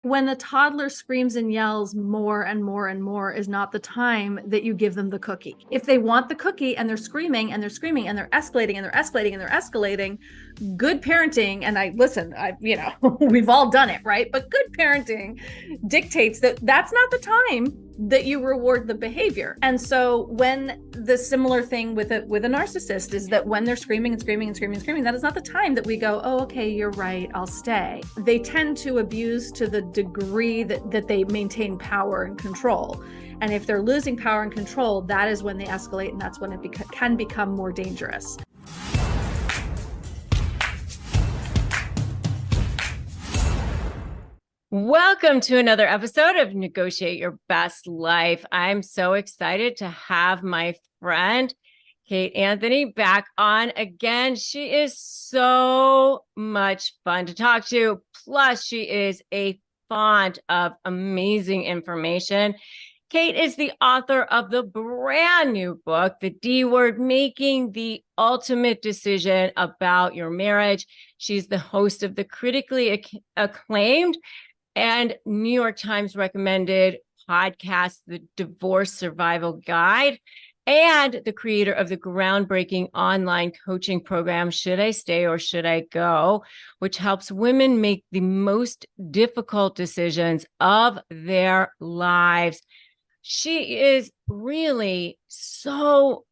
when the toddler screams and yells more and more and more is not the time that you give them the cookie. If they want the cookie and they're screaming and they're screaming and they're escalating and they're escalating and they're escalating, good parenting, and we've all done it, right? But good parenting dictates that that's not the time that you reward the behavior. And so when the similar thing with a narcissist is that when they're screaming and screaming and screaming and screaming, that is not the time that we go, oh, okay, you're right, I'll stay. They tend to abuse to the degree that they maintain power and control. And if they're losing power and control, that is when they escalate, and that's when it can become more dangerous. Welcome to another episode of Negotiate Your Best Life. I'm so excited to have my friend, Kate Anthony, back on again. She is so much fun to talk to. Plus, she is a font of amazing information. Kate is the author of the brand new book, The D Word, Making the Ultimate Decision About Your Marriage. She's the host of the critically acclaimed and New York Times recommended podcast, The Divorce Survival Guide, and the creator of the groundbreaking online coaching program, Should I Stay or Should I Go?, which helps women make the most difficult decisions of their lives. She is really so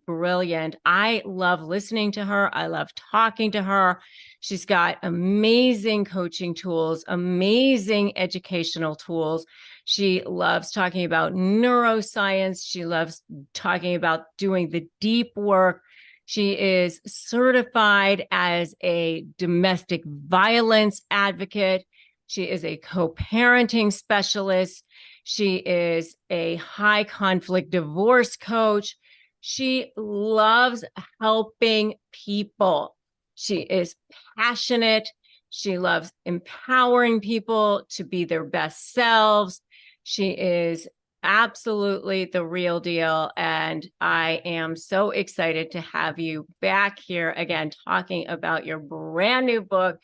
brilliant. I love listening to her. I love talking to her. She's got amazing coaching tools, amazing educational tools. She loves talking about neuroscience. She loves talking about doing the deep work. She is certified as a domestic violence advocate. She is a co-parenting specialist. She is a high conflict divorce coach. She loves helping people. She is passionate. She loves empowering people to be their best selves. She is absolutely the real deal. And I am so excited to have you back here again, talking about your brand new book.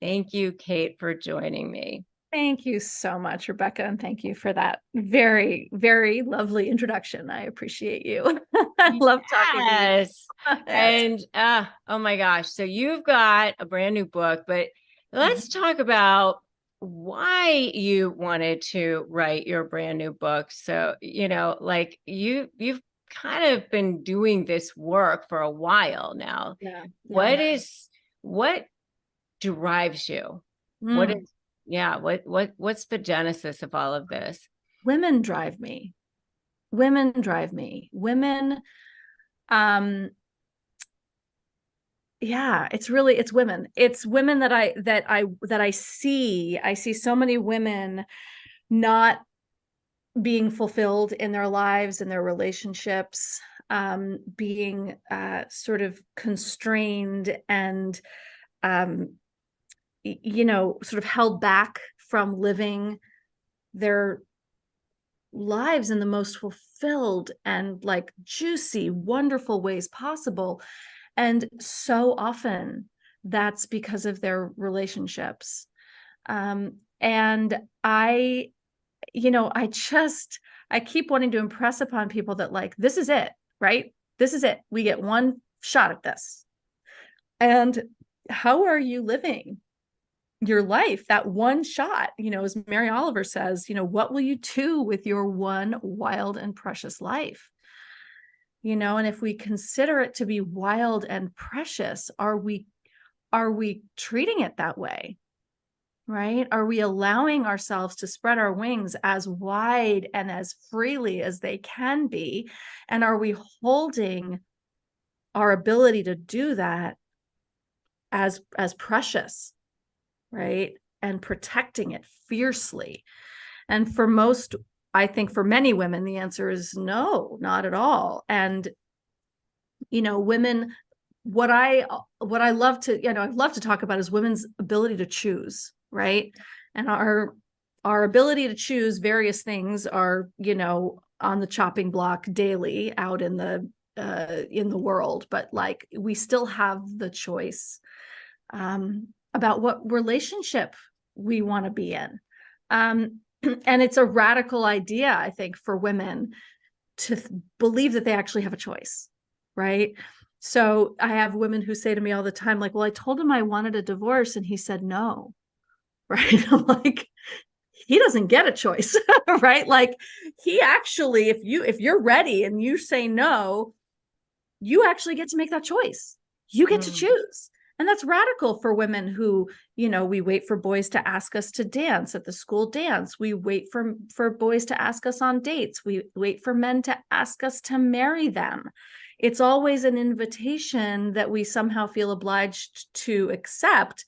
Thank you, Kate, for joining me. Thank you so much, Rebecca, and thank you for that very, very lovely introduction. I appreciate you. I love talking to you. Yes. And oh my gosh. So you've got a brand new book, but let's talk about why you wanted to write your brand new book. So, like you've kind of been doing this work for a while now. Yeah. What drives you? What's the genesis of all of this? Women drive me. Women, it's women. It's women that I see. I see so many women not being fulfilled in their lives and their relationships, being sort of constrained and sort of held back from living their lives in the most fulfilled and like juicy, wonderful ways possible. And so often that's because of their relationships. And I keep wanting to impress upon people that like, this is it, right? This is it. We get one shot at this. And how are you living your life, that one shot? As Mary Oliver says, what will you do with your one wild and precious life? And if we consider it to be wild and precious, are we treating it that way? Right? Are we allowing ourselves to spread our wings as wide and as freely as they can be? And are we holding our ability to do that as precious? Right? And protecting it fiercely. And for most, I think for many women, the answer is no, not at all. And, women, what I love to, I love to talk about is women's ability to choose, right? And our ability to choose various things are, on the chopping block daily out in the world, but like we still have the choice about what relationship we want to be in. And it's a radical idea, I think, for women to believe that they actually have a choice, right? So I have women who say to me all the time, like, well, I told him I wanted a divorce and he said no, right? I'm like, he doesn't get a choice, right? Like, he actually, if you're ready and you say no, you actually get to make that choice. You get to Mm. choose. And that's radical for women who, we wait for boys to ask us to dance at the school dance. We wait for boys to ask us on dates. We wait for men to ask us to marry them. It's always an invitation that we somehow feel obliged to accept.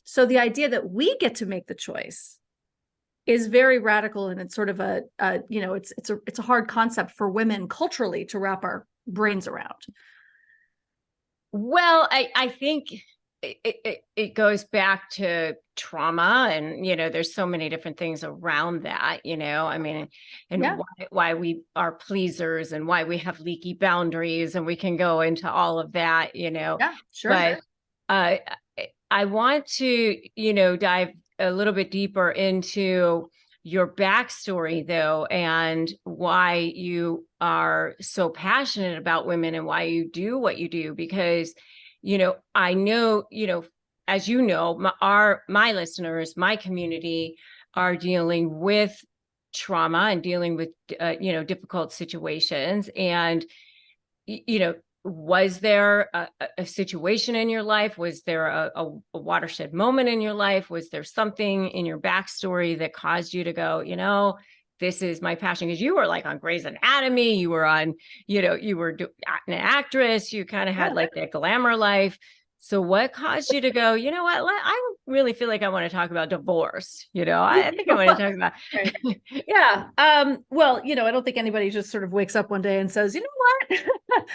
So the idea that we get to make the choice is very radical, and it's sort of it's a hard concept for women culturally to wrap our brains around. Well, I think it goes back to trauma, and there's so many different things around that, I mean, and Yeah. why we are pleasers and why we have leaky boundaries, and we can go into all of that, Yeah, sure. but uh, I want to, dive a little bit deeper into your backstory, though, and why you are so passionate about women and why you do what you do. Because, I know, as you know, my listeners, my community are dealing with trauma and dealing with, difficult situations. And, was there a situation in your life? Was there a watershed moment in your life? Was there something in your backstory that caused you to go, this is my passion? Because you were like on Grey's Anatomy, you were on, you were an actress, you kind of had like that glamour life. So what caused you to go, what, I really feel like I want to talk about divorce. I think I want to talk about. Right. Yeah. Well, I don't think anybody just sort of wakes up one day and says, you know what?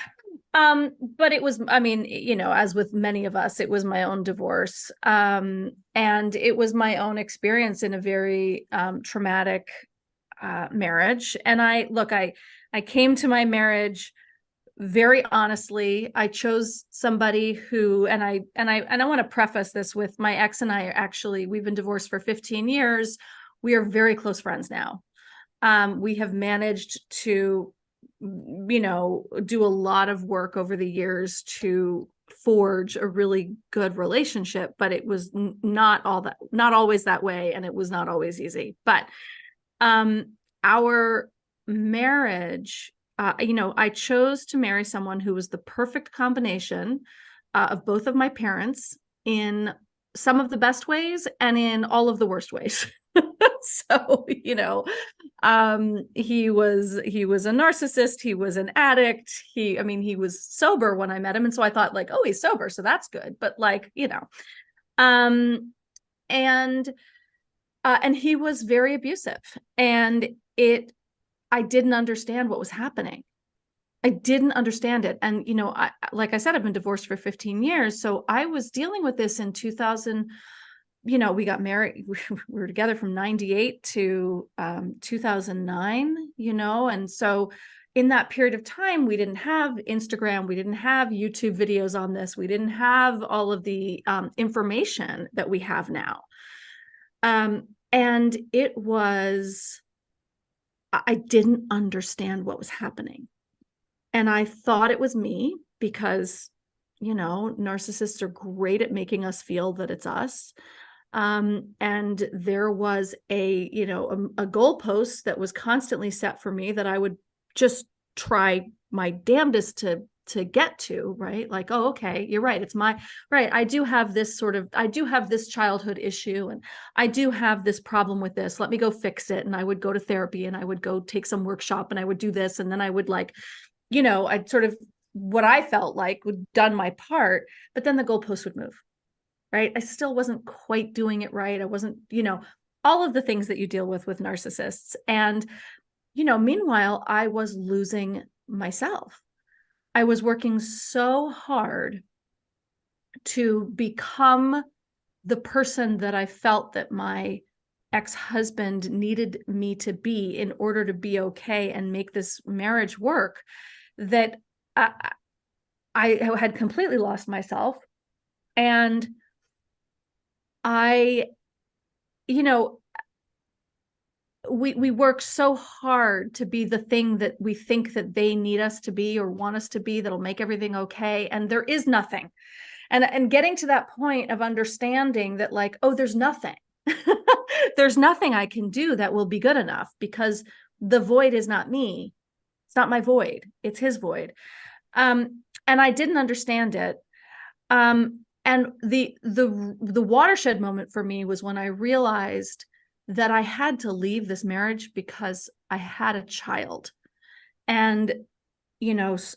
But it was, I mean, as with many of us, it was my own divorce. And it was my own experience in a very traumatic marriage. And I came to my marriage very honestly. I chose somebody who, and I want to preface this with, my ex and I are actually, we've been divorced for 15 years. We are very close friends now. We have managed to, do a lot of work over the years to forge a really good relationship, but it was not always that way. And it was not always easy, but, our marriage, I chose to marry someone who was the perfect combination of both of my parents in some of the best ways and in all of the worst ways. So, he was a narcissist. He was an addict. He was sober when I met him. And so I thought, like, oh, he's sober, so that's good. But like, um, and he was very abusive, and I didn't understand what was happening. I didn't understand it. And, like I said, I've been divorced for 15 years. So I was dealing with this in 2000. We got married. We were together from 98 to 2009, and so in that period of time, we didn't have Instagram. We didn't have YouTube videos on this. We didn't have all of the information that we have now. And I didn't understand what was happening. And I thought it was me because, narcissists are great at making us feel that it's us. And there was a goalpost that was constantly set for me that I would just try my damnedest to get to, right? Like, oh, okay, you're right. It's my right. I do have this childhood issue, and I do have this problem with this. Let me go fix it. And I would go to therapy, and I would go take some workshop, and I would do this. And then I would I'd sort of, what I felt like would done my part, but then the goalpost would move. Right. I still wasn't quite doing it right. I wasn't, all of the things that you deal with narcissists. And, meanwhile, I was losing myself. I was working so hard to become the person that I felt that my ex-husband needed me to be in order to be okay and make this marriage work, that I had completely lost myself. And I you know, we work so hard to be the thing that we think that they need us to be or want us to be, that'll make everything okay. And there is nothing. And getting to that point of understanding that, like, oh, there's nothing. There's nothing I can do that will be good enough, because the void is not me. It's not my void. It's his void. And I didn't understand it. And the watershed moment for me was when I realized that I had to leave this marriage because I had a child. And,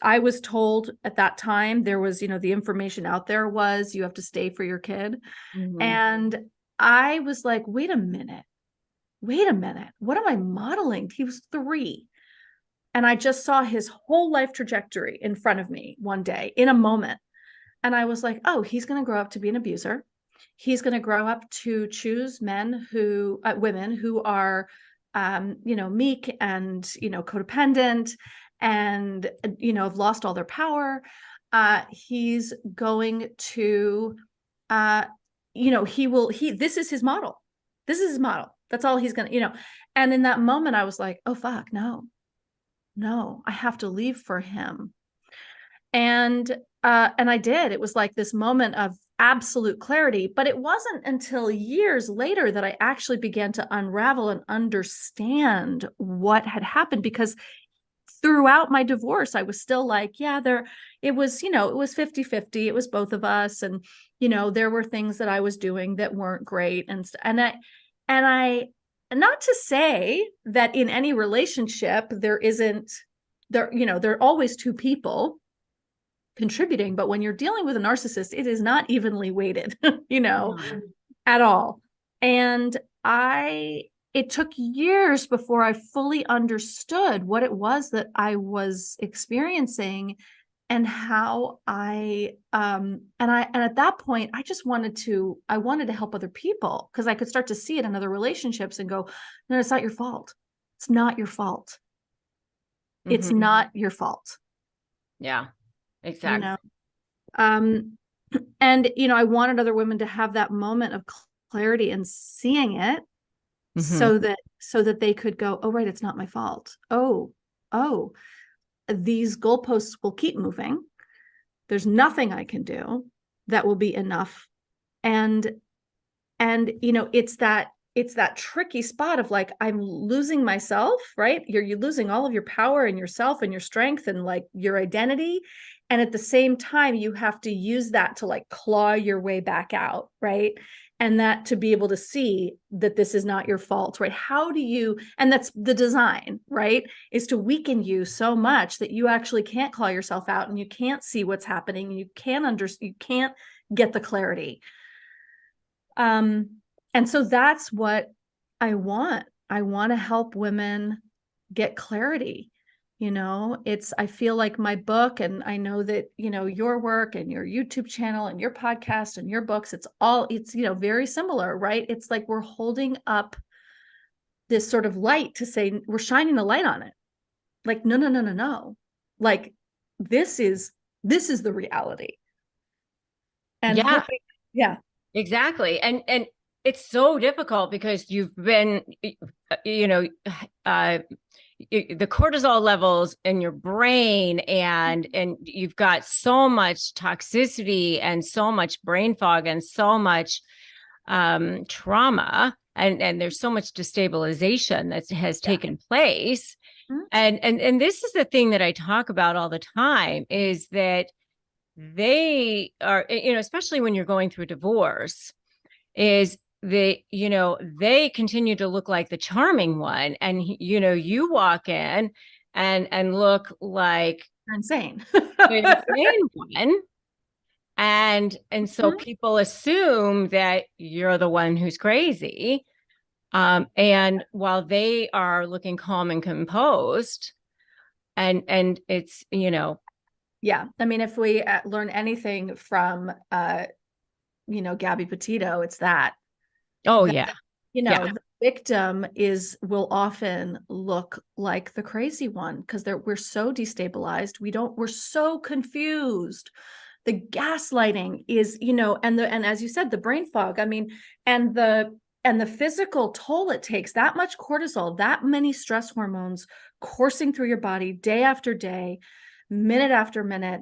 I was told at that time, there was, the information out there was, you have to stay for your kid. Mhm. And I was like, wait a minute. What am I modeling? He was 3. And I just saw his whole life trajectory in front of me one day in a moment. And I was like, oh, he's going to grow up to be an abuser. He's going to grow up to choose women who are, meek and, codependent and, have lost all their power. He's going to, this is his model. This is his model. That's all he's going to, and in that moment, I was like, oh, fuck, no, I have to leave for him. And I did. It was like this moment of absolute clarity, but it wasn't until years later that I actually began to unravel and understand what had happened, because throughout my divorce, I was still like, yeah, it was 50-50. It was both of us. And, there were things that I was doing that weren't great. And I, not to say that in any relationship, there are always 2 people contributing, but when you're dealing with a narcissist, it is not evenly weighted, at all. And it took years before I fully understood what it was that I was experiencing, and how and at that point, I wanted to help other people, because I could start to see it in other relationships and go, no, it's not your fault. It's not your fault. Mm-hmm. It's not your fault. Yeah, exactly. And, I wanted other women to have that moment of clarity and seeing it, so that they could go, oh, right, it's not my fault. Oh, these goalposts will keep moving. There's nothing I can do that will be enough. And it's that tricky spot of like, I'm losing myself, right? You're losing all of your power and yourself and your strength and like your identity. And at the same time, you have to use that to like claw your way back out, right? And that to be able to see that this is not your fault, right? And that's the design, right? Is to weaken you so much that you actually can't claw yourself out, and you can't see what's happening, and you can't get the clarity. And so that's what I want. I want to help women get clarity. I feel like my book, and I know that, your work and your YouTube channel and your podcast and your books, it's very similar, right? It's like we're holding up this sort of light to say, we're shining the light on it. Like, no. Like, this is the reality. And yeah, exactly. And it's so difficult because you've been, the cortisol levels in your brain, and you've got so much toxicity and so much brain fog and so much trauma, and there's so much destabilization that has taken place. Mm-hmm. And this is the thing that I talk about all the time, is that they are, especially when you're going through a divorce, is they continue to look like the charming one, and you walk in and look like you're insane. The insane one, and so people assume that you're the one who's crazy, and while they are looking calm and composed, and it's yeah, I mean, if we learn anything from Gabby Petito, it's that. The victim will often look like the crazy one, because we're so destabilized. We're so confused. The gaslighting is, and as you said, the brain fog. I mean, and and the physical toll it takes, that much cortisol, that many stress hormones coursing through your body day after day, minute after minute.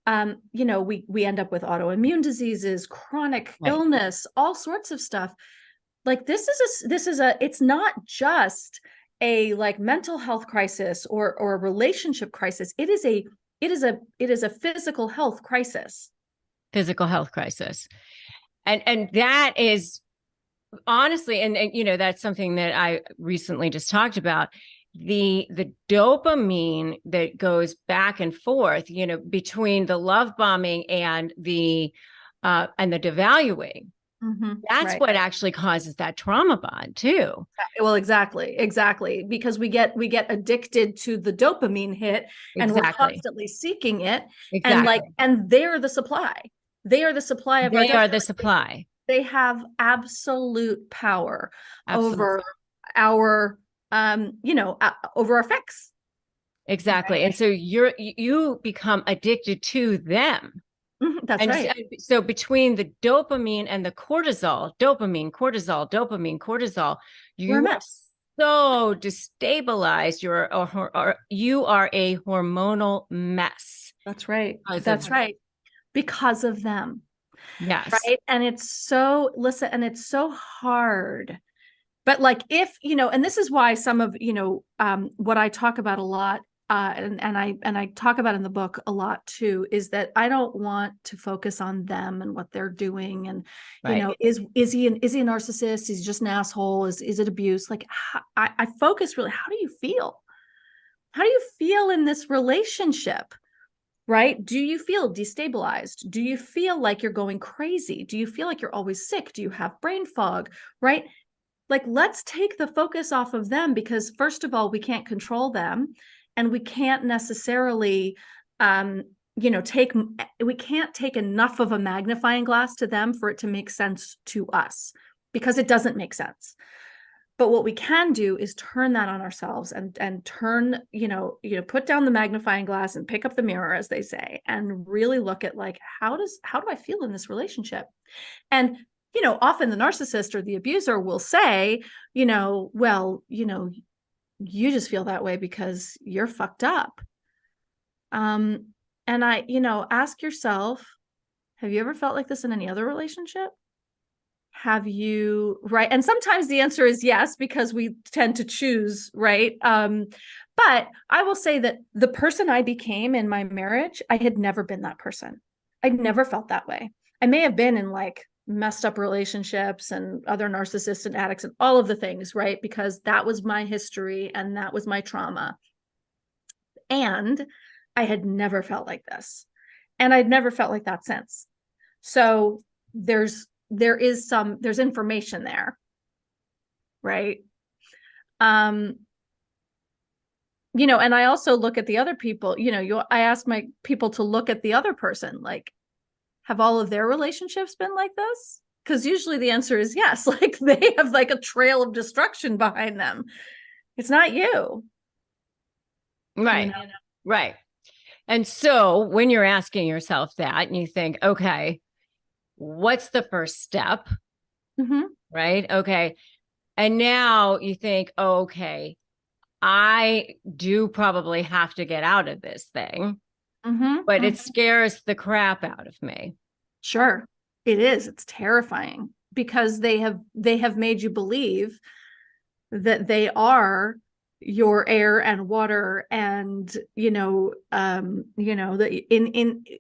We end up with autoimmune diseases, chronic illness, all sorts of stuff. Like it's not just a like mental health crisis or a relationship crisis. It is a physical health crisis. Physical health crisis. And that is honestly, and that's something that I recently just talked about. The dopamine that goes back and forth, between the love bombing and the devaluing. That's what actually causes that trauma bond too. Well, exactly. Because we get addicted to the dopamine hit, and we're constantly seeking it. And they're the supply. They are the supply of the supply. They have absolute power over our over our fix. Exactly. Right. And so you become addicted to them. That's right. So between the dopamine and the cortisol, you are so destabilized. You are a hormonal mess. That's right. That's right. Because of them. Yes. Right. And it's so hard. But like, and this is why some of, what I talk about a lot, and I talk about in the book a lot too, is that I don't want to focus on them and what they're doing. And, is he a narcissist? Is he just an asshole? Is it abuse? Like, I focus really, how do you feel? How do you feel in this relationship? Right? Do you feel destabilized? Do you feel like you're going crazy? Do you feel like you're always sick? Do you have brain fog? Right? Like, let's take the focus off of them, because first of all, we can't control them, and we can't necessarily, we can't take enough of a magnifying glass to them for it to make sense to us, because it doesn't make sense. But what we can do is turn that on ourselves and turn, put down the magnifying glass and pick up the mirror, as they say, and really look at like, how do I feel in this relationship? And, often the narcissist or the abuser will say, well, you just feel that way because you're fucked up. And ask yourself, have you ever felt like this in any other relationship? Have you, right? And sometimes the answer is yes, because we tend to choose, right? But I will say that the person I became in my marriage, I had never been that person. I'd never felt that way. I may have been in like messed up relationships and other narcissists and addicts and all of the things, right? Because that was my history and that was my trauma. And I had never felt like this. And I'd never felt like that since. So there's information there, right? And I also look at the other people, I ask my people to look at the other person, like, have all of their relationships been like this? Because usually the answer is yes, like they have like a trail of destruction behind them. It's not you. Right. Right. And so when you're asking yourself that and you think, okay, what's the first step? Right. Okay. And now you think, okay, I do probably have to get out of this thing, but it scares the crap out of me. Sure. It is. It's terrifying because they have made you believe that they are your air and water, and that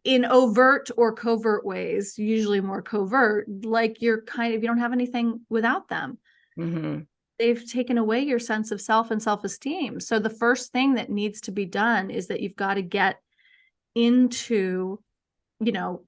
in overt or covert ways, usually more covert, like you don't have anything without them. They've taken away your sense of self and self-esteem. So the first thing that needs to be done is that you've got to get into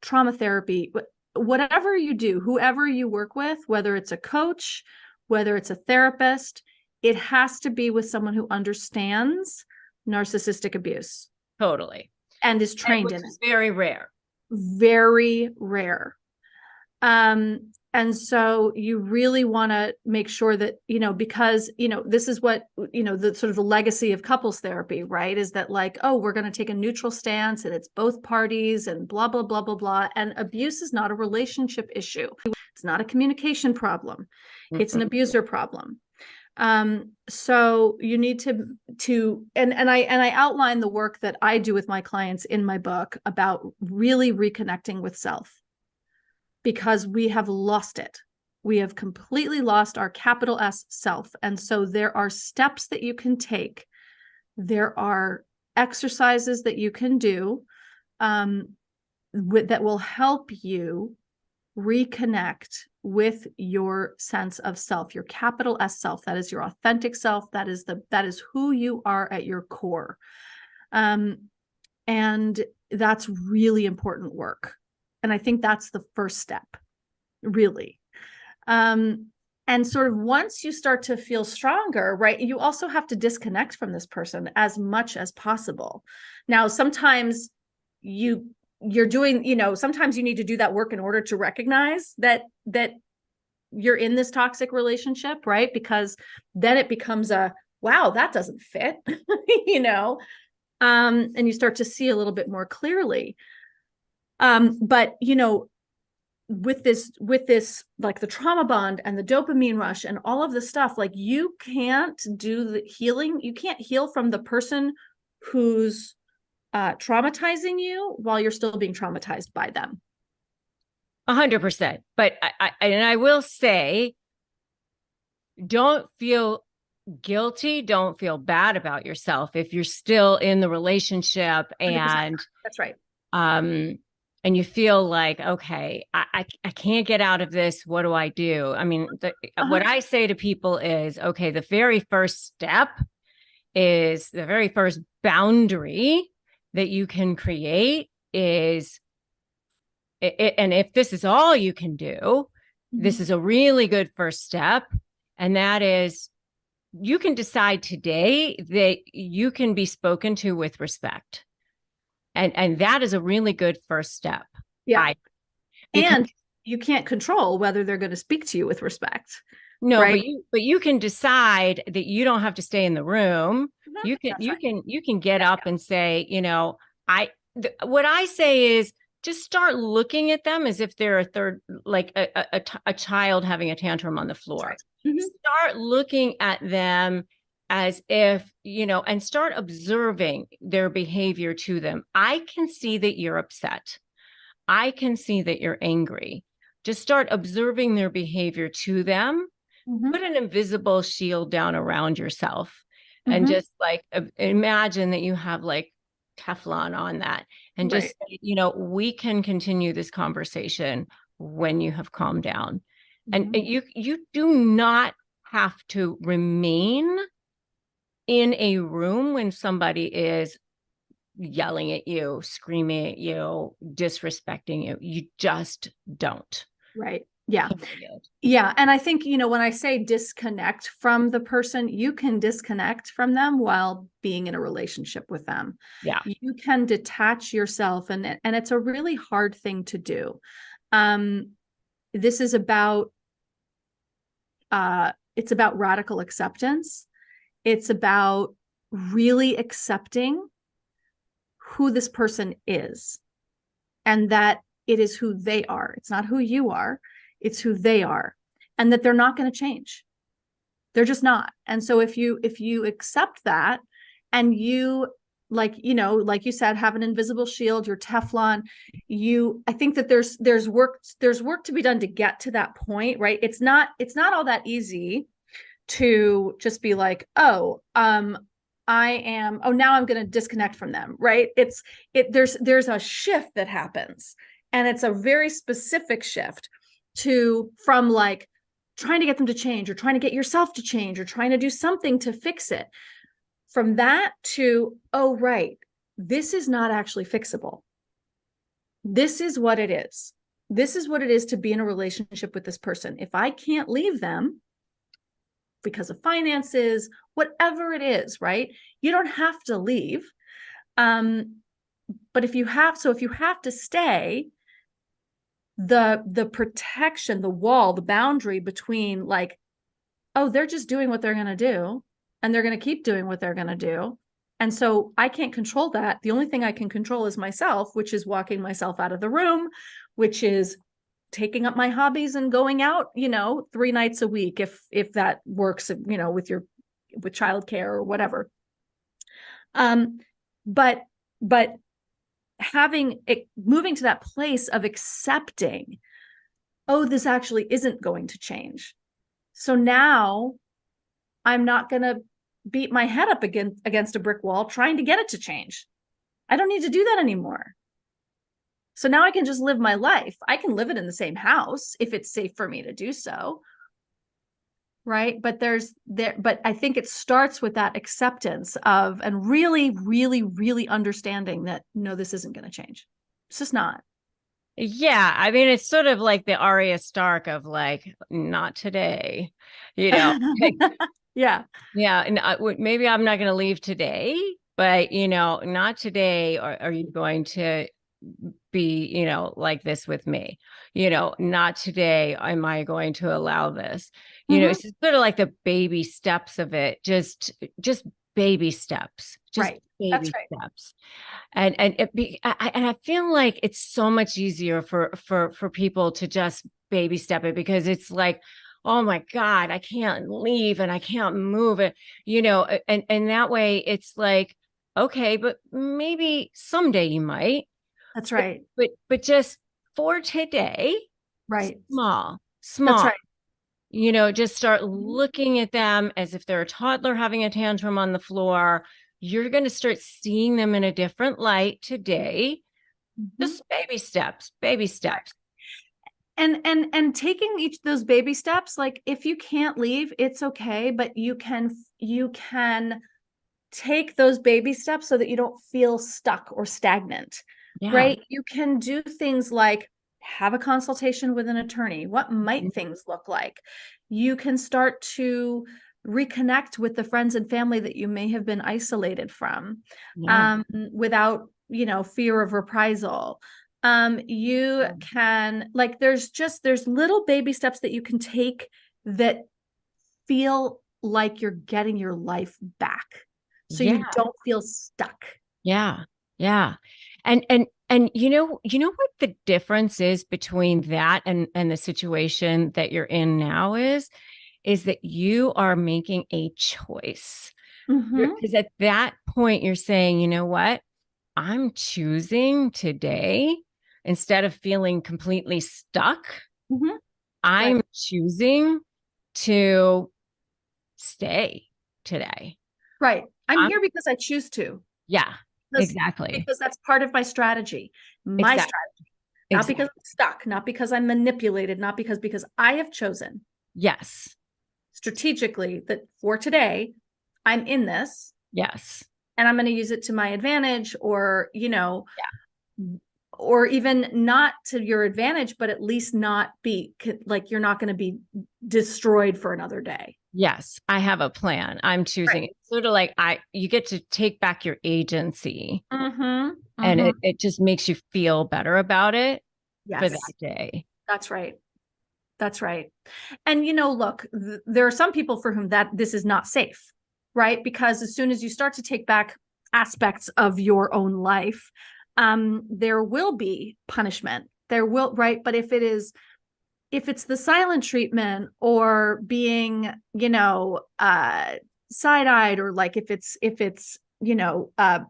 trauma therapy. Whatever you do, whoever you work with, whether it's a coach, whether it's a therapist, it has to be with someone who understands narcissistic abuse. Totally. And is trained in it. Very rare. Very rare. And so you really want to make sure that, because, this is what, the sort of the legacy of couples therapy, right? Is that like, oh, we're going to take a neutral stance and it's both parties and blah, blah, blah, blah, blah. And abuse is not a relationship issue. It's not a communication problem. It's an abuser problem. So you need and I outline the work that I do with my clients in my book about really reconnecting with self, because we have lost it. We have completely lost our capital S self. And so there are steps that you can take. There are exercises that you can do that will help you reconnect with your sense of self, your capital S self. That is your authentic self. That is who you are at your core. And that's really important work. And I think that's the first step, really. And sort of once you start to feel stronger, right, you also have to disconnect from this person as much as possible. Now, sometimes you're doing, sometimes you need to do that work in order to recognize that you're in this toxic relationship, right? Because then it becomes wow, that doesn't fit, and you start to see a little bit more clearly. But with this, like the trauma bond and the dopamine rush and all of the stuff, like you can't do the healing. You can't heal from the person who's traumatizing you while you're still being traumatized by them. 100%. But I will say, don't feel guilty. Don't feel bad about yourself if you're still in the relationship 100%. And that's right. And you feel like, okay, I can't get out of this. What do I do? I mean, what I say to people is, okay, the very first step is the very first boundary that you can create is, and if this is all you can do, this is a really good first step. And that is, you can decide today that you can be spoken to with respect. And that is a really good first step. Yeah. And you can't control whether they're going to speak to you with respect. No, right? but you can decide that you don't have to stay in the room. You can get up and say, what I say is just start looking at them as if they're a third, like a child having a tantrum on the floor. Right. Start looking at them as if, and start observing their behavior to them. I can see that you're upset. I can see that you're angry. Just start observing their behavior to them. Put an invisible shield down around yourself and just like imagine that you have like Teflon on that and just say, we can continue this conversation when you have calmed down. And you do not have to remain in a room when somebody is yelling at you, screaming at you, disrespecting you. You just don't. Right. Yeah. Yeah. And I think, when I say disconnect from the person, you can disconnect from them while being in a relationship with them. Yeah. You can detach yourself, and it's a really hard thing to do. This is about, it's about radical acceptance. It's about really accepting who this person is and that it is who they are. It's not who you are. It's who they are, and that they're not going to change. They're just not. And so if you accept that, and you like you said, have an invisible shield, your Teflon, I think that there's work to be done to get to that point, right? It's not all that easy to just be like, now I'm going to disconnect from them, right? There's a shift that happens, and it's a very specific shift from like trying to get them to change, or trying to get yourself to change, or trying to do something to fix it. From that to, oh, right, this is not actually fixable. This is what it is. This is what it is to be in a relationship with this person. If I can't leave them because of finances, whatever it is, right? You don't have to leave. But if you have to stay, the protection, the wall, the boundary between like, oh, they're just doing what they're going to do, and they're going to keep doing what they're going to do. And so I can't control that. The only thing I can control is myself, which is walking myself out of the room, which is taking up my hobbies and going out, 3 nights a week, if that works, with childcare or whatever. But moving to that place of accepting, oh, this actually isn't going to change. So now I'm not going to beat my head up against a brick wall trying to get it to change. I don't need to do that anymore. So now I can just live my life. I can live it in the same house if it's safe for me to do so. Right. But but I think it starts with that acceptance of, and really, really, really understanding that, no, this isn't going to change. It's just not. Yeah. I mean, it's sort of like the Arya Stark of like, not today, like, Yeah. yeah. And maybe I'm not going to leave today, but, not today. Are you going to be, like this with me? Not today. Am I going to allow this? It's sort of like the baby steps of it. Just baby steps. Just right. baby That's right. steps. And I feel like it's so much easier for people to just baby step it, because it's like, oh my God, I can't leave and I can't move it, and that way it's like, okay, but maybe someday you might. That's right. But just for today, right. Small. That's right. Just start looking at them as if they're a toddler having a tantrum on the floor. You're going to start seeing them in a different light today. Just baby steps. And taking each of those baby steps, like if you can't leave, it's okay, but you can take those baby steps so that you don't feel stuck or stagnant. Yeah. Right? You can do things like have a consultation with an attorney. What might things look like? You can start to reconnect with the friends and family that you may have been isolated from, without, fear of reprisal. You can, like, there's little baby steps that you can take that feel like you're getting your life back. So you don't feel stuck. Yeah. Yeah. And you know what the difference is between that and the situation that you're in now is that you are making a choice. Because at that point you're saying, you know what? I'm choosing today, instead of feeling completely stuck, I'm choosing to stay today. Right. I'm here because I choose to. Yeah, exactly. Because that's part of my strategy. Strategy. Not because I'm stuck, not because I'm manipulated, not because I have chosen. Yes. Strategically that for today, I'm in this. Yes. And I'm going to use it to my advantage, or, or even not to your advantage, but at least not be like, you're not going to be destroyed for another day. Yes, I have a plan. I'm choosing. Right. It's sort of like you get to take back your agency, and it just makes you feel better about it for that day. That's right. That's right. And, look, there are some people for whom this is not safe, right? Because as soon as you start to take back aspects of your own life, there will be punishment. There will, right? But if it's the silent treatment, or being, side-eyed, or like if it's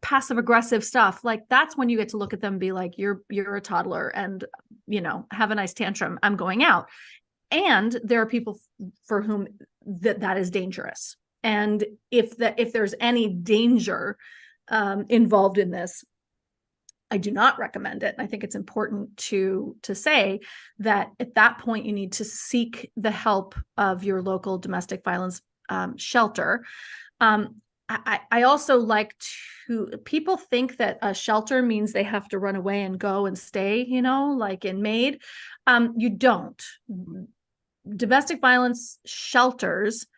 passive aggressive stuff, like that's when you get to look at them and be like, you're a toddler, and, have a nice tantrum. I'm going out. And there are people for whom that is dangerous. And if there's any danger involved in this, I do not recommend it. And I think it's important to say that at that point, you need to seek the help of your local domestic violence shelter. I also like people think that a shelter means they have to run away and go and stay, like in Maid. You don't. Domestic violence shelters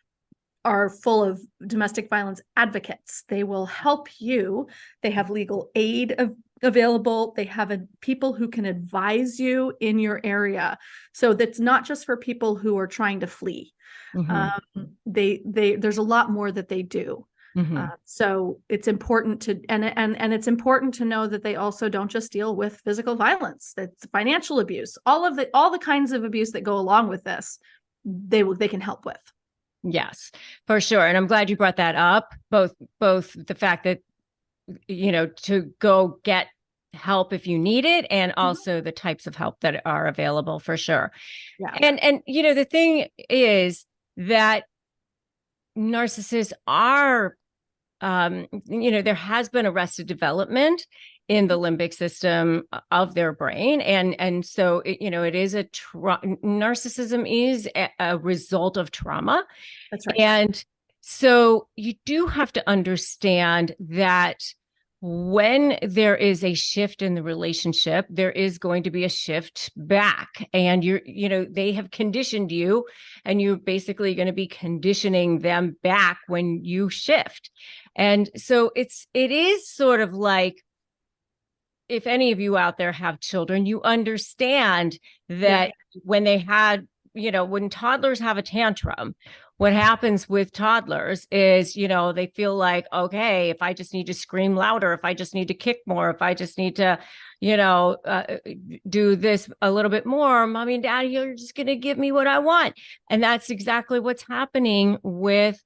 are full of domestic violence advocates. They will help you. They have legal aid available. They have people who can advise you in your area. So that's not just for people who are trying to flee. There's a lot more that they do. Mhm. So it's important to, and it's important to know that they also don't just deal with physical violence, that's financial abuse, all the kinds of abuse that go along with this, they can help with. Yes, for sure. And I'm glad you brought that up, both the fact that, to go get help if you need it, and also the types of help that are available, for sure. Yeah. And the thing is that narcissists are, there has been arrested development in the limbic system of their brain, and so it is narcissism is a result of trauma. That's right. And so you do have to understand that when there is a shift in the relationship, there is going to be a shift back. And they have conditioned you, and you're basically going to be conditioning them back when you shift. And so it is sort of like, if any of you out there have children, you understand that when they had, when toddlers have a tantrum, what happens with toddlers is, they feel like, okay, if I just need to scream louder, if I just need to kick more, if I just need to, do this a little bit more, mommy and daddy, you're just going to give me what I want. And that's exactly what's happening with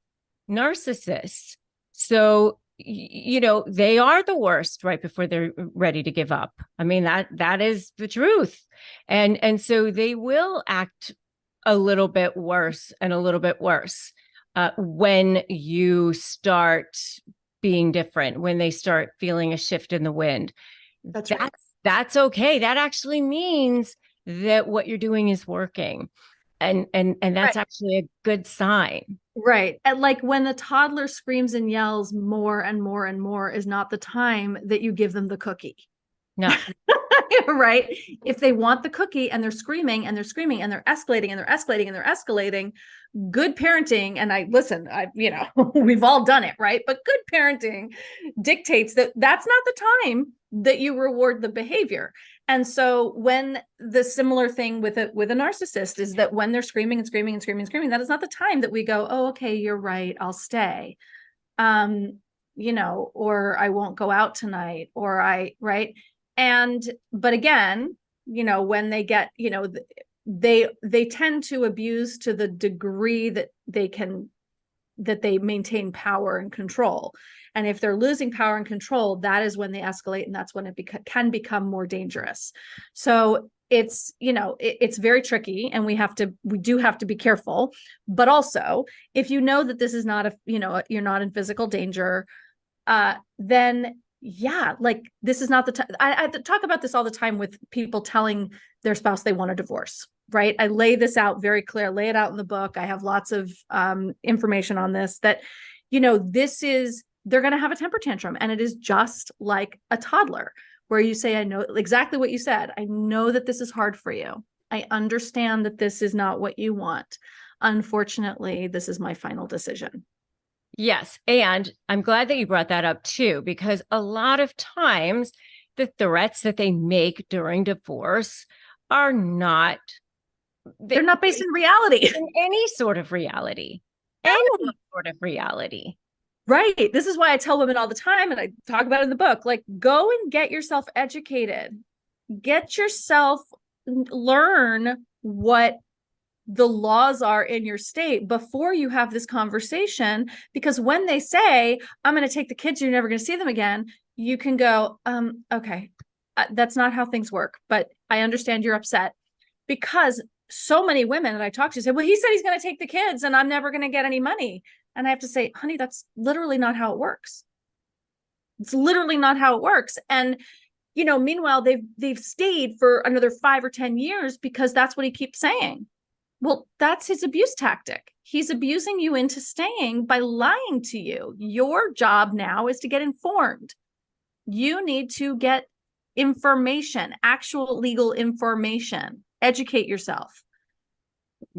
narcissists. So, they are the worst right before they're ready to give up. I mean, that is the truth. And so they will act a little bit worse and a little bit worse when you start being different, when they start feeling a shift in the wind. That's right. That's okay. That actually means that what you're doing is working. And that's actually a good sign. Right. And like when the toddler screams and yells more and more and more is not the time that you give them the cookie. No. Right. If they want the cookie and they're screaming and they're screaming and they're escalating and they're escalating and they're escalating, good parenting, and we've all done it, right? But good parenting dictates that that's not the time that you reward the behavior. And so when the similar thing with a narcissist is that when they're screaming and screaming and screaming and screaming, that is not the time that we go, oh, okay, you're right, I'll stay. Or I won't go out tonight, or right. But again, when they get, they tend to abuse to the degree that they maintain power and control. And if they're losing power and control, that is when they escalate, and that's when it can become more dangerous. So it's, it's very tricky, and we do have to be careful. But also, if you know that this is not you're not in physical danger, then like this is not the time. I talk about this all the time with people telling their spouse they want a divorce, right? I lay this out very clear, lay it out in the book. I have lots of information on this, that, they're going to have a temper tantrum, and it is just like a toddler, where you say, I know exactly what you said. I know that this is hard for you. I understand that this is not what you want. Unfortunately, this is my final decision. Yes. And I'm glad that you brought that up too, because a lot of times the threats that they make during divorce are not, they're not based in reality. In any sort of reality. Any sort of reality. Right. This is why I tell women all the time, and I talk about it in the book, like, go and get yourself educated. Learn what the laws are in your state before you have this conversation. Because when they say, I'm going to take the kids, you're never going to see them again, you can go, okay, that's not how things work, but I understand you're upset. Because so many women that I talk to say, well, he said he's going to take the kids and I'm never going to get any money. And I have to say, honey, that's literally not how it works. It's literally not how it works. And, meanwhile, they've stayed for another 5 or 10 years because that's what he keeps saying. Well, that's his abuse tactic. He's abusing you into staying by lying to you. Your job now is to get informed. You need to get information, actual legal information. Educate yourself.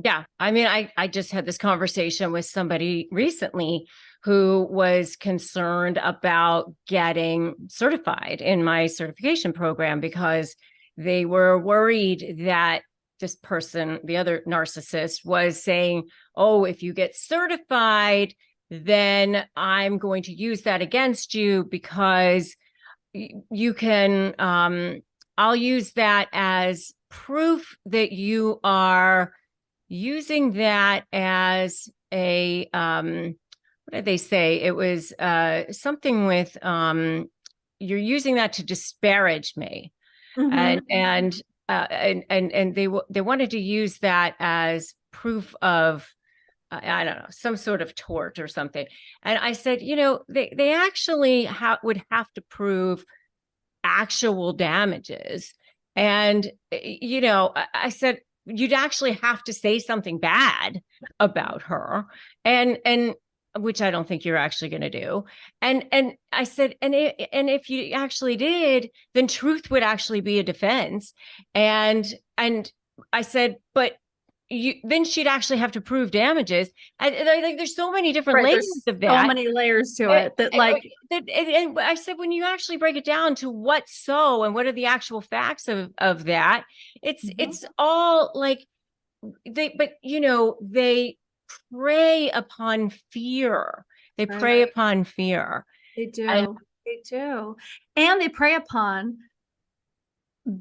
Yeah. I mean, I just had this conversation with somebody recently who was concerned about getting certified in my certification program because they were worried that this person, the other narcissist, was saying, oh, if you get certified, then I'm going to use that against you because you can, I'll use that as proof that you are using that as a, what did they say? It was something with, you're using that to disparage me. Mm-hmm. And they wanted to use that as proof of, I don't know, some sort of tort or something. And I said, they actually would have to prove actual damages. And, I said, you'd actually have to say something bad about her. And which I don't think you're actually going to do. And I said, and if you actually did, then truth would actually be a defense. And I said, but then she'd actually have to prove damages. And like, there's so many different Right. layers There's of that. so many layers to it that and I said, when you actually break it down to what's so and what are the actual facts of that, it's all like they prey upon fear. They prey upon fear. They do. And, they do. And they prey upon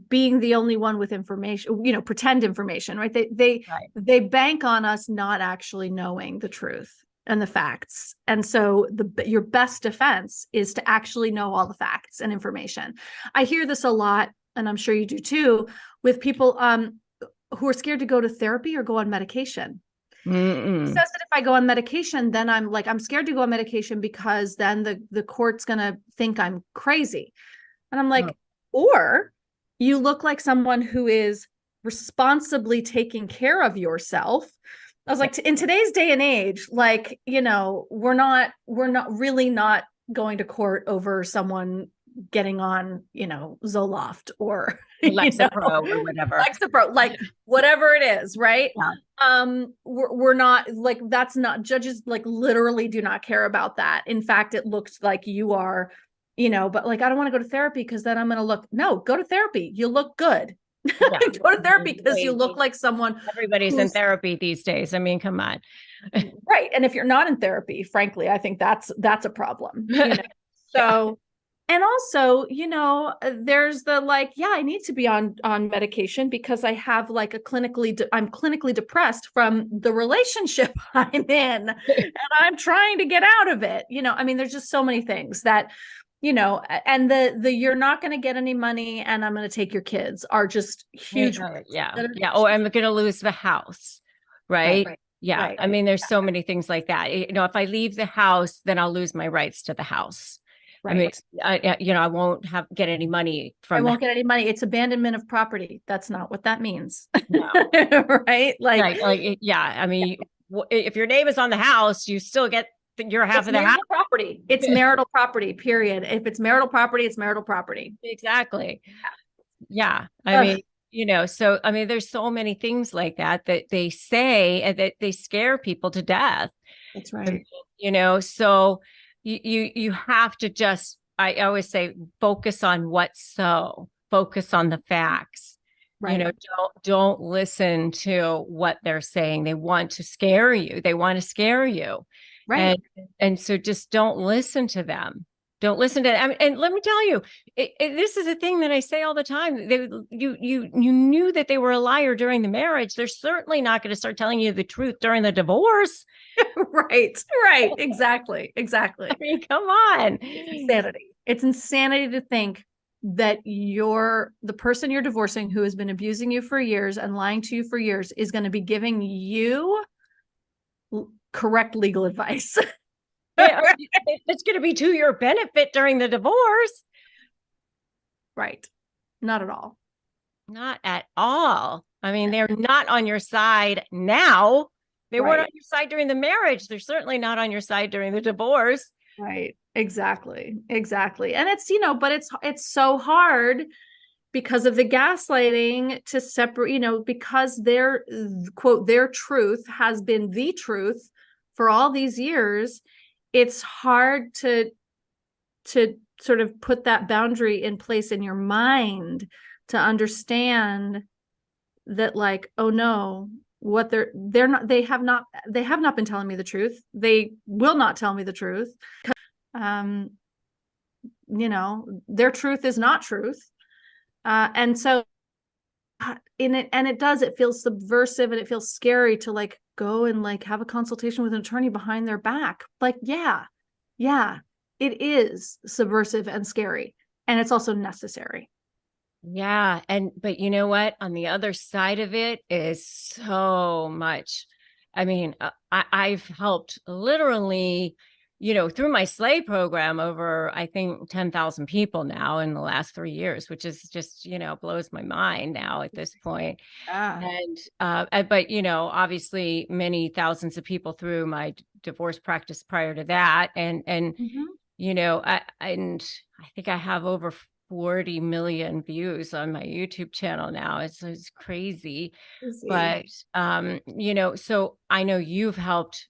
being the only one with information, pretend information, right? They bank on us not actually knowing the truth and the facts. And so your best defense is to actually know all the facts and information. I hear this a lot, and I'm sure you do too, with people who are scared to go to therapy or go on medication. Says that if I go on medication, then I'm scared to go on medication because then the court's gonna think I'm crazy. And I'm like, or you look like someone who is responsibly taking care of yourself. I was like, in today's day and age, like, we're not really not going to court over someone getting on, Zoloft or Lexapro or whatever. Lexapro, like whatever it is, right? Yeah. We're not like, that's not, judges like literally do not care about that. In fact, it looks like you are, but like, I don't want to go to therapy because then I'm going to go to therapy. You look good. Yeah. Go to therapy because you look like someone. Everybody's in therapy these days. I mean, come on. Right. And if you're not in therapy, frankly, I think that's a problem. So, and also, there's the I need to be on medication because I have like I'm clinically depressed from the relationship I'm in and I'm trying to get out of it. I mean, there's just so many things that, and the you're not going to get any money and I'm going to take your kids are just huge. Yeah. Oh, I'm going to lose the house. Right. Yeah. Right. I mean, there's so many things like that. If I leave the house, then I'll lose my rights to the house. Right. I mean, I won't get any money from. I won't get any money. It's abandonment of property. That's not what that means. No. Right. Yeah. I mean, if your name is on the house, you still get your half of the house. Property. It's marital property, period. If it's marital property, it's marital property. Exactly. Yeah. I mean, so, I mean, there's so many things like that they say and that they scare people to death. That's right. So you have to just, I always say, focus on focus on the facts. Right. Don't listen to what they're saying. They want to scare you. Right. And so just don't listen to them. Don't listen to them. And let me tell you, this is a thing that I say all the time. You knew that they were a liar during the marriage. They're certainly not going to start telling you the truth during the divorce. Right. Exactly. I mean, come on. It's insanity to think that the person you're divorcing who has been abusing you for years and lying to you for years is going to be giving you correct legal advice. It's going to be to your benefit during the divorce. Right. Not at all. Not at all. I mean, they're not on your side now. They weren't on your side during the marriage. They're certainly not on your side during the divorce. Right. Exactly. And it's, but it's so hard because of the gaslighting to separate, because their quote, their truth has been the truth for all these years. It's hard to sort of put that boundary in place in your mind to understand that, like, oh no, they have not been telling me the truth. They will not tell me the truth. Um, their truth is not truth. And so it feels subversive, and it feels scary to like go and like have a consultation with an attorney behind their back. Like, yeah, it is subversive and scary, and it's also necessary. Yeah. But you know what? On the other side of it is so much. I mean, I've helped literally, through my slave program over, I think, 10,000 people now in the last 3 years, which is just, blows my mind now at this point. Yeah. But, obviously many thousands of people through my divorce practice prior to that. Mm-hmm. And I think I have over 40 million views on my YouTube channel now. It's crazy. Easy. But, so I know you've helped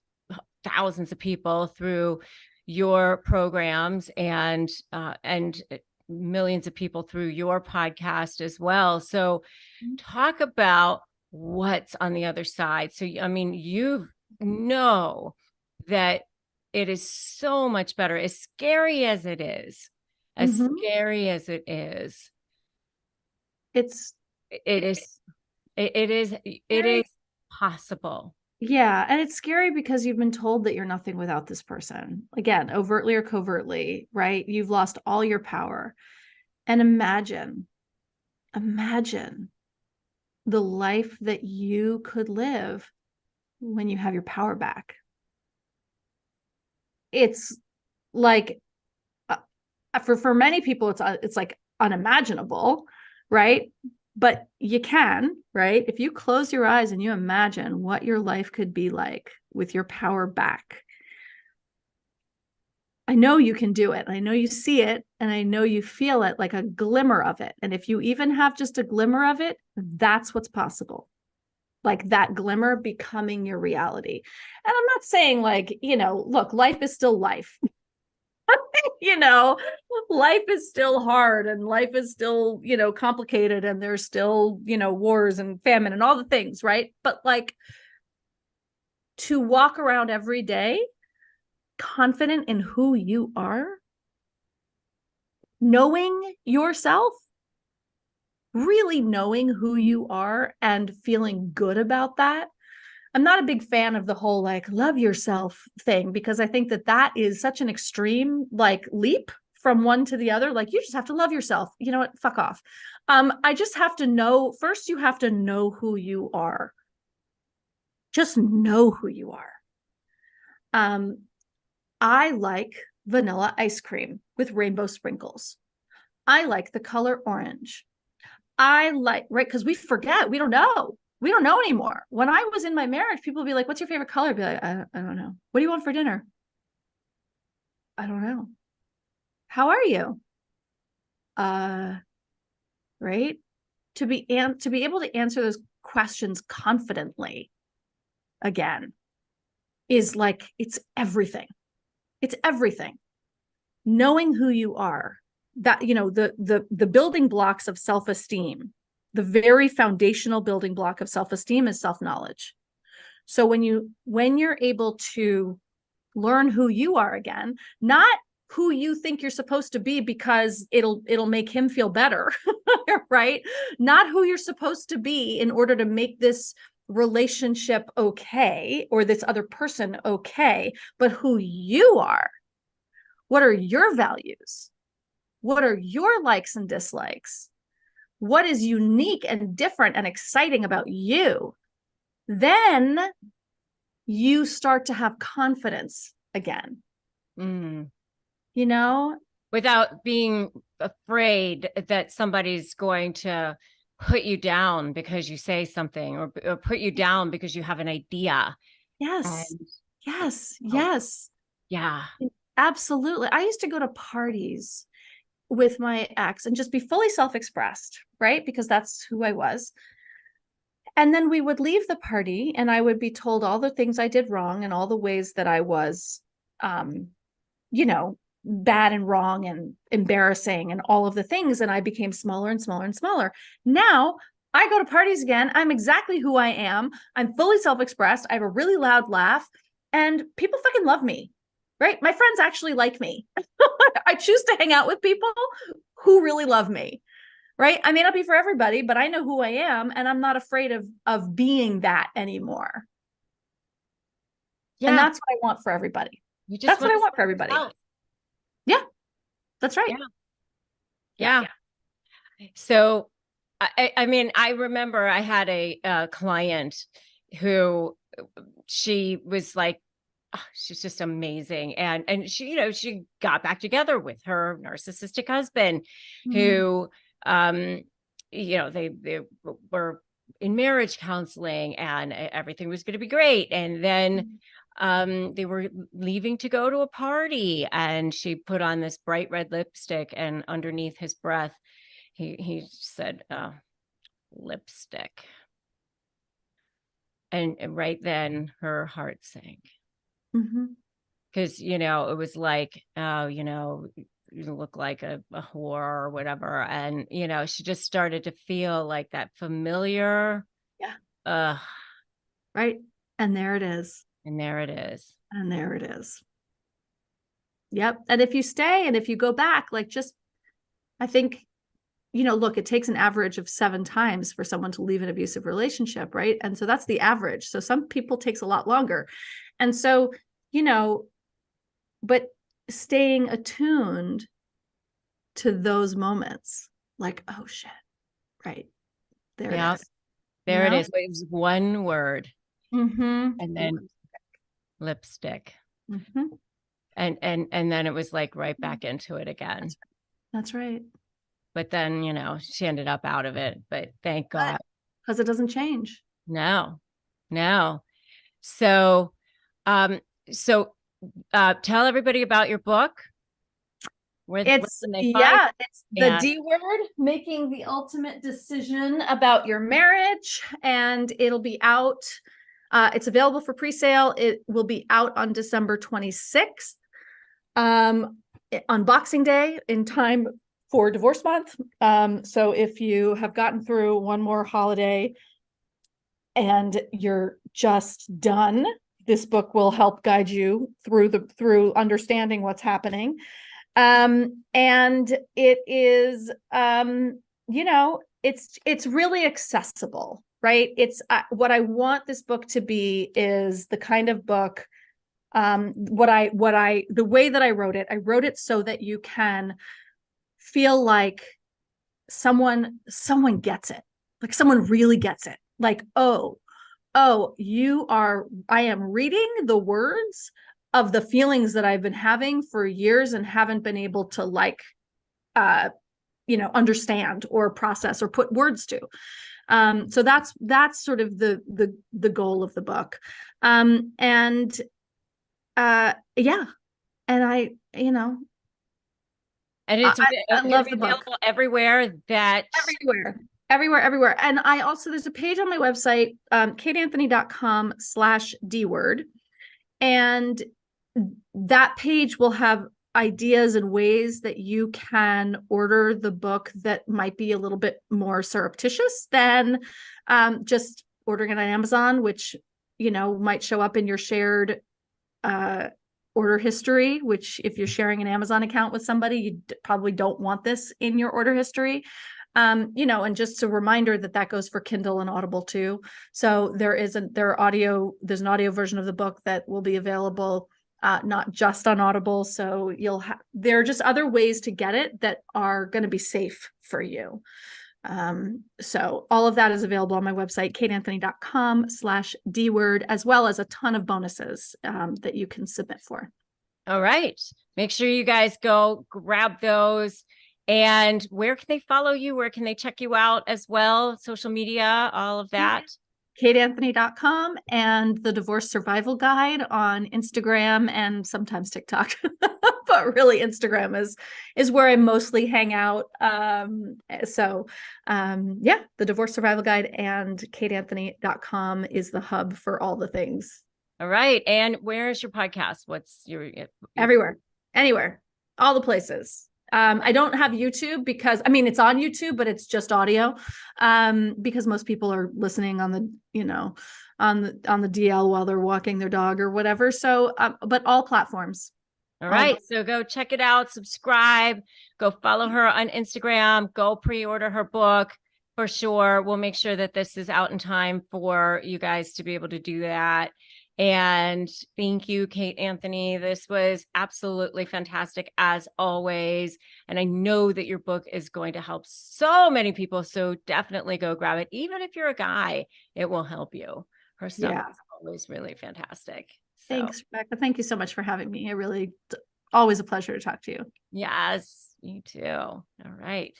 thousands of people through your programs and millions of people through your podcast as well. So talk about what's on the other side. So, I mean, you know that it is so much better, as scary as it is, as Mm-hmm. scary as it is. It's It is, it is possible. Yeah, and it's scary because you've been told that you're nothing without this person. Again, overtly or covertly, right? You've lost all your power. And imagine the life that you could live when you have your power back. It's like for many people it's like unimaginable, right? But you can, right? If you close your eyes and you imagine what your life could be like with your power back, I know you can do it. I know you see it, and I know you feel it, like a glimmer of it. And if you even have just a glimmer of it, that's what's possible. Like that glimmer becoming your reality. And I'm not saying like, look, life is still life. you know, Life is still hard, and life is still, complicated, and there's still, wars and famine and all the things, right? But like, to walk around every day confident in who you are, knowing yourself, really knowing who you are and feeling good about that. I'm not a big fan of the whole like love yourself thing, because I think that is such an extreme like leap from one to the other. Like, you just have to love yourself. You know what? Fuck off. I just have to know first. You have to know who you are. Just know who you are. I like vanilla ice cream with rainbow sprinkles. I like the color orange. Right? Because we forget. We don't know. We don't know anymore. When I was in my marriage, people would be like, what's your favorite color? I'd be like, I don't know. What do you want for dinner? I don't know. How are you? Right? To be able to answer those questions confidently again is like, it's everything. It's everything. Knowing who you are, that, the building blocks of self-esteem, the very foundational building block of self-esteem is self-knowledge. So when you're able to learn who you are again, not who you think you're supposed to be because it'll make him feel better, right? Not who you're supposed to be in order to make this relationship okay or this other person okay, but who you are. What are your values? What are your likes and dislikes? What is unique and different and exciting about you? Then you start to have confidence again. Without being afraid that somebody's going to put you down because you say something, or put you down because you have an idea. Yes. Yes. Yeah. Absolutely. I used to go to parties with my ex and just be fully self-expressed, right? Because that's who I was. And then we would leave the party and I would be told all the things I did wrong and all the ways that I was, bad and wrong and embarrassing and all of the things. And I became smaller and smaller and smaller. Now I go to parties again. I'm exactly who I am. I'm fully self-expressed. I have a really loud laugh and people fucking love me, right? My friends actually like me. I choose to hang out with people who really love me, right? I may not be for everybody, but I know who I am and I'm not afraid of being that anymore. And Yeah. that's what I want for everybody. You just That's what want I to want for serve everybody. yourself. Yeah, that's right. Yeah. Yeah. Yeah. So, I mean, I remember I had a client who she was like, oh, she's just amazing. And she, she got back together with her narcissistic husband who, they were in marriage counseling and everything was going to be great. And then they were leaving to go to a party and she put on this bright red lipstick and underneath his breath, he said, lipstick. And right then her heart sank. Because, it was like, oh, you look like a whore or whatever. And, she just started to feel like that familiar. Yeah. Right. And there it is. And there it is. And there it is. Yep. And if you stay and if you go back, like I think, look, it takes an average of 7 times for someone to leave an abusive relationship, right? And so that's the average. So some people takes a lot longer. And so, but staying attuned to those moments, like, oh shit, right. There it is. There it is. It was one word. And then lipstick. And then it was like right back into it again. That's right. But then, she ended up out of it, but thank God. Because it doesn't change. No. So, tell everybody about your book. It's the D word, making the ultimate decision about your marriage. And it'll be out. It's available for pre-sale. It will be out on December 26th, on Boxing Day, in time for divorce month. So if you have gotten through one more holiday and you're just done, this book will help guide you through understanding what's happening. And it is, it's really accessible, right? It's what I want this book to be is the kind of book, the way that I wrote it so that you can feel like someone gets it, like someone really gets it. Like, oh, I am reading the words of the feelings that I've been having for years and haven't been able to understand or process or put words to. So that's sort of the goal of the book. And I and it's I love the book everywhere. Everywhere. And I also, there's a page on my website, kateanthony.com/dword. And that page will have ideas and ways that you can order the book that might be a little bit more surreptitious than just ordering it on Amazon, which, might show up in your shared order history, which if you're sharing an Amazon account with somebody, you probably don't want this in your order history. And just a reminder that goes for Kindle and Audible too. So there's an audio version of the book that will be available, not just on Audible. So there are just other ways to get it that are going to be safe for you. So all of that is available on my website, kateanthony.com/dword, as well as a ton of bonuses that you can submit for. All right. Make sure you guys go grab those. And where can they follow you? Where can they check you out as well? Social media, all of that. kateanthony.com and the Divorce Survival Guide on Instagram and sometimes TikTok. But really Instagram is where I mostly hang out. The Divorce Survival Guide and kateanthony.com is the hub for all the things. All right. And where is your podcast? What's your everywhere, anywhere, all the places. I don't have YouTube because I mean it's on YouTube, but it's just audio. Because most people are listening on the, on the DL while they're walking their dog or whatever. So, but all platforms. All right. So go check it out, subscribe, go follow her on Instagram, go pre-order her book for sure. We'll make sure that this is out in time for you guys to be able to do that. And thank you, Kate Anthony. This was absolutely fantastic as always. And I know that your book is going to help so many people. So definitely go grab it. Even if you're a guy, it will help you. Her stuff is always really fantastic. So. Thanks, Rebecca. Thank you so much for having me. Always a pleasure to talk to you. Yes, you too. All right.